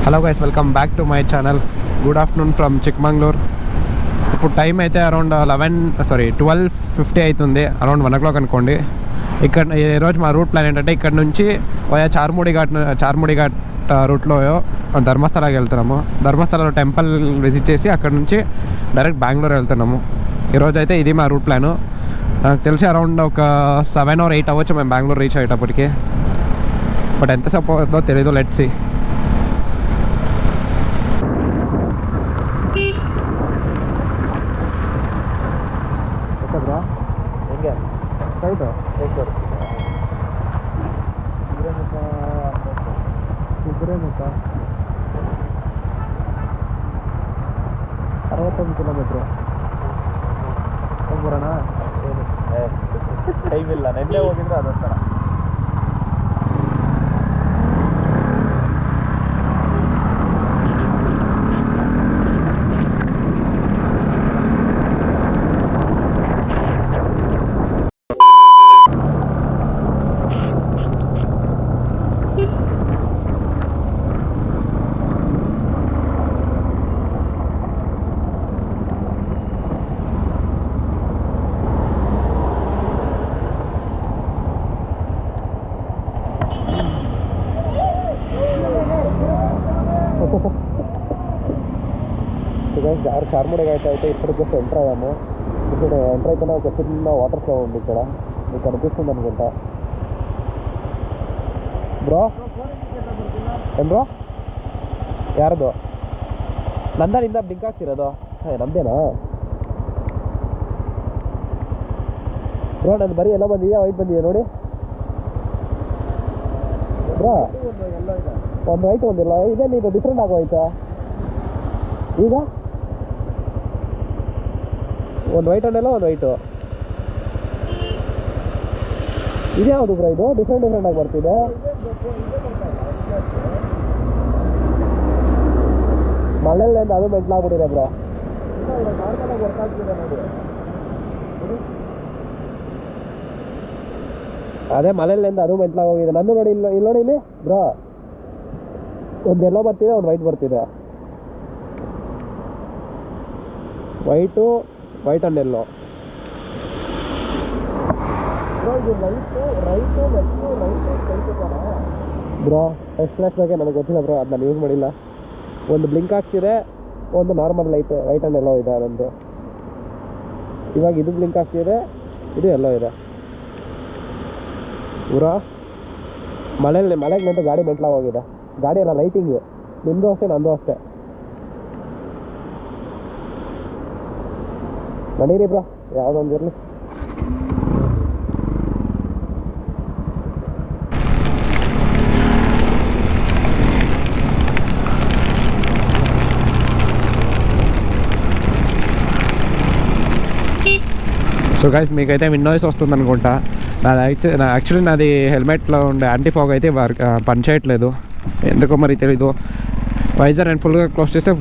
Hello guys, welcome back to my channel. Good afternoon from Chikmagalur. ఇప్పుడు time అయితే around 12:50 అవుతుంది, around 1 o'clock అనుకోండి. ఇక్కడ ఈరోజు మా రూట్ ప్లాన్ ఏంటంటే ఇక్కడ నుంచి చార్ముడి ఘాట్ రూట్లో ధర్మస్థలాకి వెళ్తున్నాము. ధర్మస్థలలో టెంపుల్ విజిట్ చేసి అక్కడ నుంచి డైరెక్ట్ బెంగళూరు వెళ్తున్నాము. ఈరోజు అయితే ఇది మా రూట్ ప్లాను. నాకు తెలిసి అరౌండ్ ఒక 7 or 8 అవ్వచ్చు మేము బెంగళూరు రీచ్ అయ్యేటప్పటికి. బట్ ఎంతసేపు అవుతుందో తెలీదు, లెట్స్ సీ. ಕುದುರೆಮುಖ 61 ಕಿಲೋಮೀಟ್ರು ಹೋಗ್ಬರೋಣ. ಟೈಮಿಲ್ಲ, ನೆನ್ನೆ ಹೋಗಿದ್ರೆ ಅದೊಂಥರ. చార్ముడి ఘాట్ అయితే ఇప్పటికి జస్ట్ ఎంటర్ అయ్యాము. ఇక్కడ ఎంటర్ అయితేనే ఒక చిన్న వాటర్ ఫ్లో ఉంది. ఇక్కడ మీకు కనిపిస్తుంది అనుకుంటా. ಬ್ರೋ ಏನು ಬ್ರೋ? ಯಾರದು? ನಂದನಿಂದ ಬ್ಲಿಂಕ್ ಆಗ್ತಿರೋದು? ನಮ್ದೇನಾ ಬ್ರೋ? ನಾನು ಬರೀ ಎಲ್ಲ ಬಂದಿದೆಯಾ, ವೈಟ್ ಬಂದಿದೆ ನೋಡಿ ಬ್ರೋ. ಒಂದು ವೈಟ್ ಒಂದಿಲ್ಲ, ಇದೇನು ಇದು ಡಿಫ್ರೆಂಟ್ ಆಗೋಯ್ತಾ? ಈಗ ಒಂದು ವೈಟ್ ಅನ್ನೆಲ್ಲ ಒಂದು ವೈಟು. ಇದ್ಯಾವುದು ಬ್ರೋ? ಇದು ಡಿಫ್ರೆಂಟ್ ಆಗಿ ಬರ್ತಿದೆ. ಮಳೆಯಿಂದ ಅದು ಮೆಂಟ್ಲಾಗ್ಬಿಟ್ಟಿದೆ ಬ್ರೋ. ಅದೇ ಮಳೆಯಿಂದ ಅದು ಮೆಂಟ್ಲಾಗೋಗಿದೆ. ನಂದು ನೋಡಿ, ಇಲ್ಲಿ ನೋಡಿ, ಇಲ್ಲಿ ಬ್ರೋ ಒಂದು ಎಲ್ಲೋ ಬರ್ತಿದೆ, ಒಂದು ವೈಟ್ ಬರ್ತಿದೆ. White and yellow bro. ಎಷ್ಟು ಫ್ಲಾಶ್ ಬಗ್ಗೆ ನನಗೆ ಗೊತ್ತಿಲ್ಲ ಬ್ರೋ, ಅದು ನಾನು ಯೂಸ್ ಮಾಡಿಲ್ಲ. ಒಂದು ಬ್ಲಿಂಕ್ ಆಗ್ತಿದೆ, ಒಂದು ನಾರ್ಮಲ್ ಲೈಟ್ ವೈಟ್ ಅಂಡ್ ಎಲ್ಲೋ ಇದೆ ಅದೊಂದು. ಇವಾಗ ಇದು ಬ್ಲಿಂಕ್ ಆಗ್ತಿದೆ, ಇದು ಎಲ್ಲೋ ಇದೆ ಬ್ರೋ. ಮಳೆಗೆ ನಿಂತು ಗಾಡಿ ಮೆಂಟ್ಲಾಗೋಗಿದೆ. ಗಾಡಿ ಎಲ್ಲ ಲೈಟಿಂಗು, ನಿಮ್ಮದು ಅಷ್ಟೇ ನಂದು ಅಷ್ಟೇ. ನಡೀರಿ ಬ್ರೋ, ಯಾವುದೊಂದು ಇರಲಿ. సో గైస్, మీకైతే విన్ నాయిస్ వస్తుంది అనుకుంటా. యాక్చువల్లీ నాది హెల్మెట్లో ఉండే యాంటీ ఫాగ్ అయితే పనిచేయట్లేదు, ఎందుకో మరి తెలీదు. వైజర్ నేను ఫుల్గా క్లోజ్ చేస్తే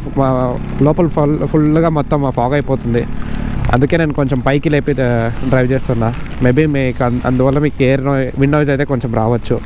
లోపల ఫుల్గా మొత్తం ఫాగ్ అయిపోతుంది. అందుకే నేను కొంచెం పైకి లేపి డ్రైవ్ చేస్తున్నా. మేబీ మీకు అందువల్ల మీకు విన్ నాయిస్ అయితే కొంచెం రావచ్చు.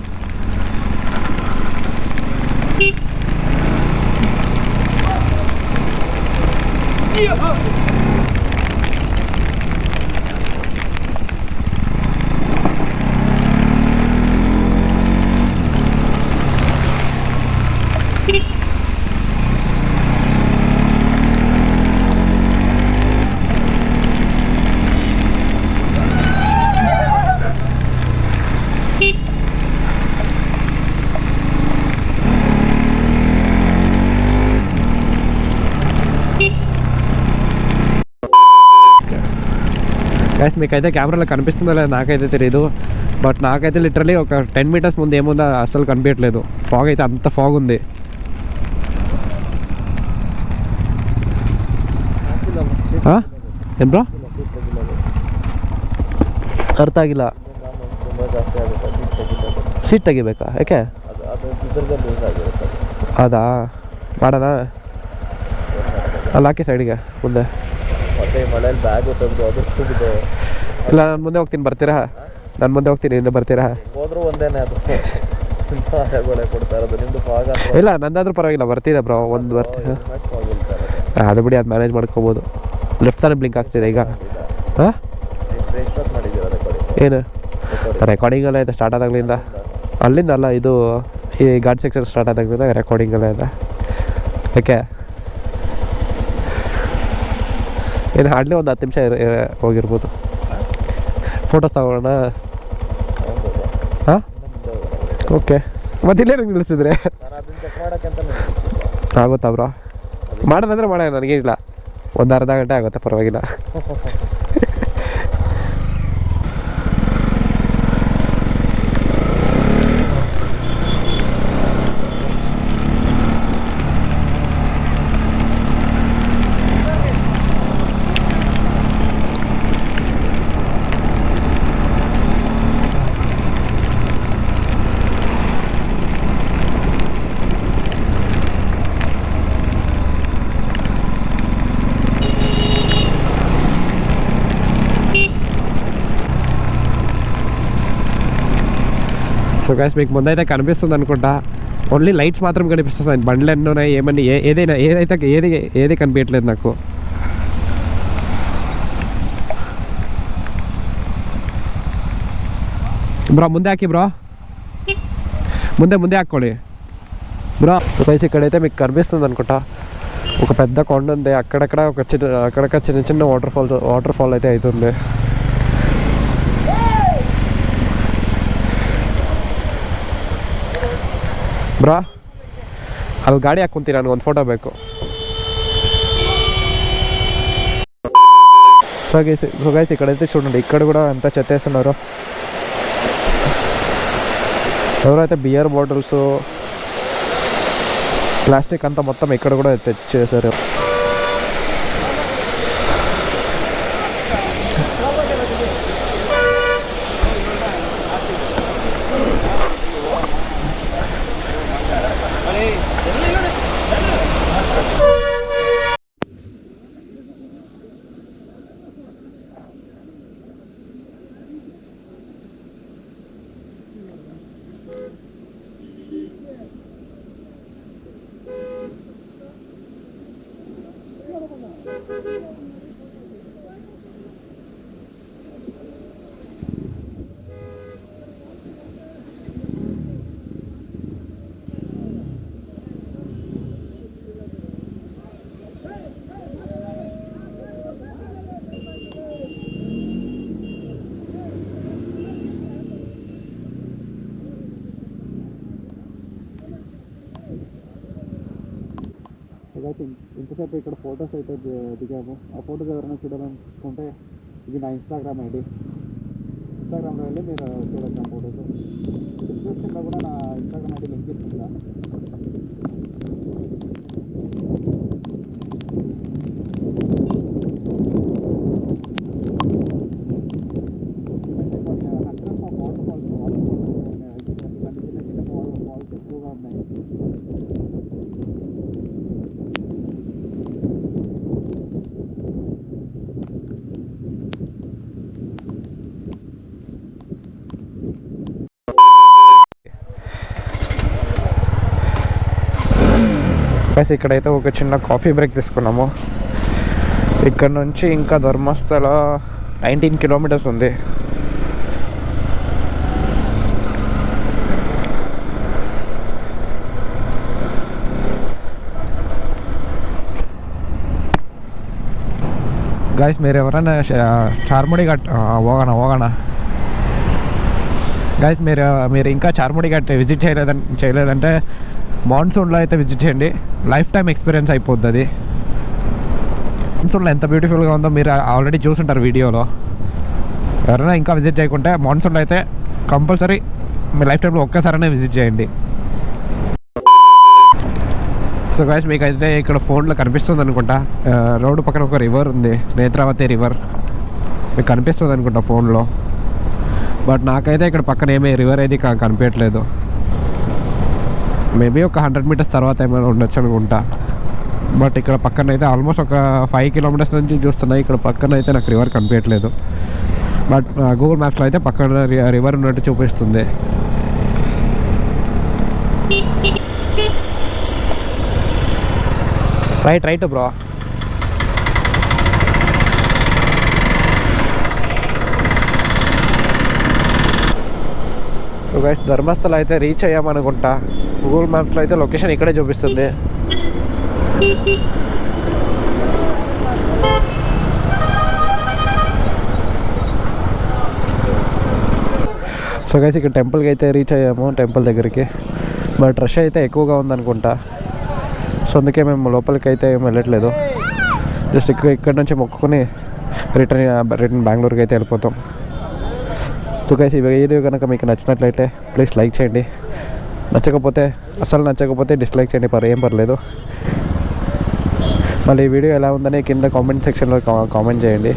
గైస్, మీకైతే కెమెరాలో కనిపిస్తుందో లేదో నాకైతే తెలియదు. బట్ నాకైతే లిటరలీ ఒక 10 meters ముందు ఏముందో అసలు కనిపించట్లేదు. ఫాగ్ అయితే అంత ఫాగ్ ఉంది. ಏನು ಬ್ರೋ? ಅರ್ಥ ಆಗಿಲ್ಲ. ಸೀಟ್ ತೆಗಿಬೇಕಾ? ಯಾಕೆ? ಅದಾ ಮಾಡೋಣ? ಅಲ್ಲಿ ಹಾಕಿ ಸೈಡಿಗೆ ಮುಂದೆ. ಮಳೆಯಲ್ಲಿ ಬ್ಯಾಗ್ ಇಲ್ಲ, ನಾನು ಮುಂದೆ ಹೋಗ್ತೀನಿ, ಬರ್ತೀರಾ? ನಾನು ಮುಂದೆ ಹೋಗ್ತೀನಿ, ಹಿಂದೆ ಬರ್ತೀರಾ? ಹೋದ್ರೂ ಒಂದೇನೆ ಅದು. ಕೊಡ್ತಾ ಇರೋದು ನಿಮ್ದು ಫಾಗ್ ಇಲ್ಲ ನಂದಾದ್ರೂ ಪರವಾಗಿಲ್ಲ ಬರ್ತಿದೆ ಬ್ರೋ ಒಂದು ಬರ್ತಿದೆ ಅದು ಬಿಡಿ ಅದು ಮ್ಯಾನೇಜ್ ಮಾಡ್ಕೋಬೋದು ಲೆಫ್ಟ್ ತಾನೇ ಬ್ಲಿಂಕ್ ಆಗ್ತಿದೆ ಈಗ ಹಾಂ ಏನು ರೆಕಾರ್ಡಿಂಗ್ ಎಲ್ಲ ಇದೆ ಸ್ಟಾರ್ಟ್ ಆದಾಗಲಿಂದ ಅಲ್ಲಿಂದ ಅಲ್ಲ ಇದು ಈ ಗಾಡ್ ಸೆಕ್ಷನ್ ಸ್ಟಾರ್ಟ್ ಆದಾಗಲಿಂದ ರೆಕಾರ್ಡಿಂಗ್ ಎಲ್ಲ ಇದೆ ಯಾಕೆ ಏನು ಹಾರ್ಡ್ಲಿ ಒಂದು 10 ನಿಮಿಷ ಹೋಗಿರ್ಬೋದು ಫೋಟೋಸ್ ತಗೊಳ್ಳೋಣ ಹಾಂ ಓಕೆ ಮತ್ತಿಲ್ಲೇ ನಂಗೆ ನಿಲ್ಲಿಸಿದ್ರೆ ಆಗುತ್ತಾ ಬ್ರೋ ಮಾಡೋದಂದ್ರೆ ಮಾಡೋಣ ನನಗೇನಿಲ್ಲ ಒಂದು ಅರ್ಧ ಗಂಟೆ ಆಗುತ್ತೆ ಪರವಾಗಿಲ್ಲ సో గైస్ మీకు ముందైతే కనిపిస్తుంది అనుకుంటా ఓన్లీ లైట్స్ మాత్రం కనిపిస్తుంది బండ్లు ఎన్ని ఉన్నాయి ఏమని ఏదైనా ఏది కనిపించట్లేదు నాకు బ్రో ముందే ಹಾಕಿ బ్రో ముందే ಹಾಕ್ಕೊಳ್ಳಿ బ్రో గైస్ ఇక్కడైతే మీకు కనిపిస్తుంది అనుకుంటా ఒక పెద్ద కొండ ఉంది అక్కడక్కడ చిన్న వాటర్ ఫాల్ అయితే అవుతుంది ಬ್ರಾ ಅಲ್ಲಿ ಗಾಡಿ ಹಾಕ್ಕೊಂತೀನಿ ನನಗೆ ಒಂದು ಫೋಟೋ ಬೇಕು సో గైస్ ఇక్కడైతే చూడండి ఇక్కడ కూడా అంతా చెత్తేస్తున్నారు ఎవరైతే బియర్ బాటిల్స్ ప్లాస్టిక్ అంతా మొత్తం ఇక్కడ కూడా తెచ్చేసారు అయితే ఇంతసేపు ఇక్కడ ఫొటోస్ అయితే దిగాము ఆ ఫొటోస్ ఎవరైనా చూడాలనుకుంటే ఇది నా ఇన్స్టాగ్రామ్ ఐడి ఇన్స్టాగ్రామ్లో వెళ్ళి మీరు చూడొచ్చు ఆ ఫొటోస్ డిస్క్రిప్షన్లో కూడా నా ఇన్స్టాగ్రామ్ ఐడి లింక్ ఇస్తుందా ఎక్కువగా ఉన్నాయి ఇక్కడైతే ఒక చిన్న కాఫీ బ్రేక్ తీసుకున్నాము ఇక్కడ నుంచి ఇంకా ధర్మస్థల 19 కిలోమీటర్స్ ఉంది గైస్ మీరు ఎవరైనా చార్ముడి ఘాట్ ಹೋಗೋಣ గైస్ మీరు ఇంకా చార్ముడి ఘాట్ విజిట్ చేయలేదంటే మాన్సూన్లో అయితే విజిట్ చేయండి లైఫ్ టైం ఎక్స్పీరియన్స్ అయిపోద్ది అది మాన్సూన్లో ఎంత బ్యూటిఫుల్గా ఉందో మీరు ఆల్రెడీ చూసుంటారు వీడియోలో ఎవరైనా ఇంకా విజిట్ చేయకుంటే మాన్సూన్లో అయితే కంపల్సరీ మీ లైఫ్ టైంలో ఒక్కసారైనా విజిట్ చేయండి సో గైస్ మీకు అయితే ఇక్కడ ఫోన్లో కనిపిస్తుంది అనుకుంటా రోడ్డు పక్కన ఒక రివర్ ఉంది నేత్రావతి రివర్ మీకు కనిపిస్తుంది అనుకుంటా ఫోన్లో బట్ నాకైతే ఇక్కడ పక్కన ఏమీ రివర్ అయితే కనిపించట్లేదు మేబీ ఒక 100 మీటర్స్ తర్వాత ఏమైనా ఉండొచ్చు అనుకుంటా బట్ ఇక్కడ పక్కన అయితే ఆల్మోస్ట్ ఒక 5 కిలోమీటర్స్ నుంచి చూస్తున్నాయి ఇక్కడ పక్కన అయితే నాకు రివర్ కనిపించట్లేదు బట్ గూగుల్ మ్యాప్స్లో అయితే పక్కన రివర్ ఉన్నట్టు చూపిస్తుంది right bro. So guys Dharmasthala అయితే రీచ్ అయ్యామనుకుంటా. గూగుల్ మ్యాప్స్లో అయితే లొకేషన్ ఇక్కడే చూపిస్తుంది. సో గైస్ ఇక్కడ టెంపుల్కి అయితే రీచ్ అయ్యాము, టెంపుల్ దగ్గరికి. బట్ రష్ అయితే ఎక్కువగా ఉందనుకుంటా. సో అందుకే మేము లోపలికి అయితే ఏం వెళ్ళట్లేదు. జస్ట్ ఇక్కడ నుంచి మొక్కుకొని రిటర్న్ బెంగళూరుకి అయితే వెళ్ళిపోతాం. సో గైస్ ఈ వీడియో కనుక మీకు నచ్చినట్లయితే ప్లీజ్ లైక్ చేయండి. నచ్చకపోతే డిస్లైక్ చేయండి, ఏం పర్లేదు. మళ్ళీ ఈ వీడియో ఎలా ఉందని కింద కామెంట్ సెక్షన్లో కామెంట్ చేయండి.